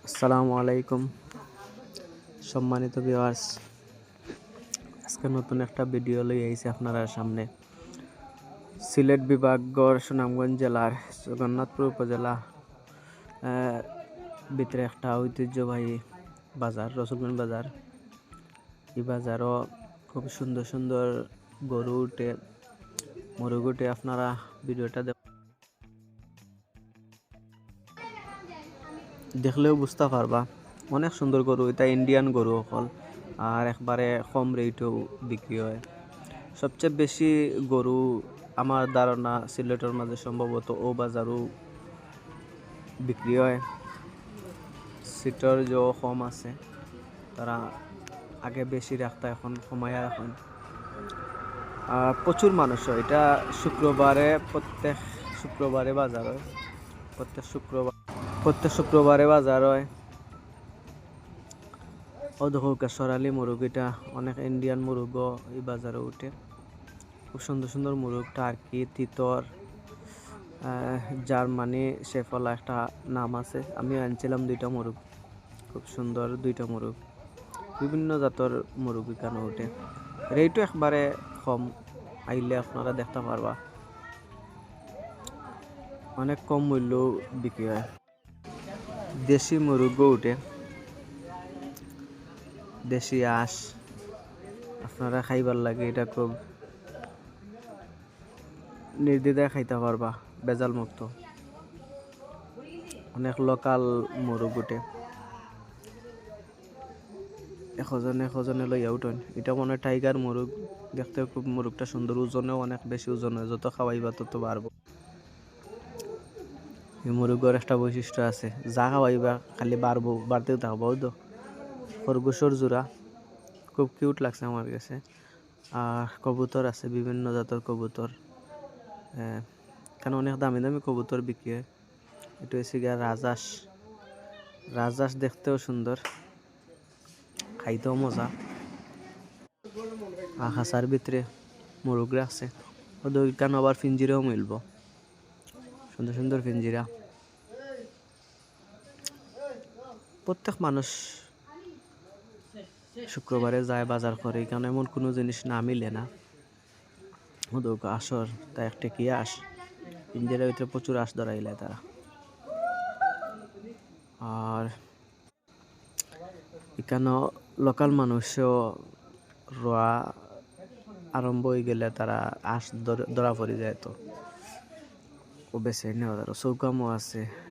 আসসালামু আলাইকুম সম্মানিত ভিউয়ার্স, আজকে নতুন একটা ভিডিও লই আইছি আপনারা সামনে। সিলেট বিভাগের সুনামগঞ্জ জেলার জগন্নাথপুর উপজেলা ভিতরে একটা ঐতিহ্যবাহী বাজার, রসুলগঞ্জ বাজার। এই বাজারও খুব সুন্দর সুন্দর গরু উঠে, মুরগ উঠে। আপনারা ভিডিওটা দেখলেও বুঝতে পারবা, অনেক সুন্দর গরু। এটা ইন্ডিয়ান গরু অকল, আর একবারে কম রেটেও বিক্রি হয়। সবচেয়ে বেশি গরু আমার ধারণা সিলেটের মাঝে সম্ভবত ও বাজারও বিক্রি হয়। সিটের যে কম আছে তারা আগে বেশি রাখতা, এখন কমাইয়া রাখেন। প্রচুর মানুষ হয়। এটা প্রত্যেক শুক্রবারে বাজার হয়। প্রত্যেক শুক্রবারে বাজার হয়। অধকা সরালি মুরগ, এটা অনেক ইন্ডিয়ান মুরগও এই বাজারে উঠে। খুব সুন্দর সুন্দর মুরগ, টার্কি, তিতর, জার্মানি শেফলা একটা নাম আছে। আমি আনছিলাম দুইটা মুরগ, খুব সুন্দর দুইটা মুরগ। বিভিন্ন জাতের মুরগ এখানে উঠে। রেটও একবারে কম, আইলে আপনারা দেখতে পারবা। অনেক কম মূল্য বিক্রি হয়। দেশি মুরগও উঠে, দেশি আঁশ আপনারা খাইবার লাগে। এটা খুব নির্দ্বিধায় খাইতে পারবা, বেজাল মুক্ত। অনেক লোকাল মুরগ উঠে, এখজনে লইয়া উঠেন। এটা মনে হয় টাইগার মুরগ, দেখতে খুব মুরগটা সুন্দর। ওজনেও অনেক বেশি ওজন হয়, যত খাওয়াইবা তত বাড়বো। এই মুরগের একটা বৈশিষ্ট্য আছে, যা খাওয়াইবা খালি বাড়তেও থাকবো। তো খরগোশের জোড়া খুব কিউট লাগছে আমার কাছে। আর কবুতর আছে, বিভিন্ন জাতের কবুতর। কেন অনেক দামি দামি কবুতর বিক্রি হয়। এটা হচ্ছে গিয়া রাজহাঁস, দেখতেও সুন্দর, খাইতেও মজা। আখাসার ভিতরে মুরগ রাখছে, ওদের কেন আবার ফিঞ্জিরাও মিলবো, সুন্দর সুন্দর ফিঞ্জিরা। প্রত্যেক মানুষ শুক্রবারে যায় বাজার করে, এখানে এমন কোনো জিনিস না মিলে না। ওদের আসর তাই একটা কি আস, ফিঞ্জিরার ভিতরে প্রচুর আঁশ ধরাইলে তারা। আর এখানে লোকাল মানুষও রোয়া আরম্ভ হয়ে গেলে তারা আঁশ ধরা পড়ে যায়। তো ও বেছে নেওয়া চৌকামও আছে।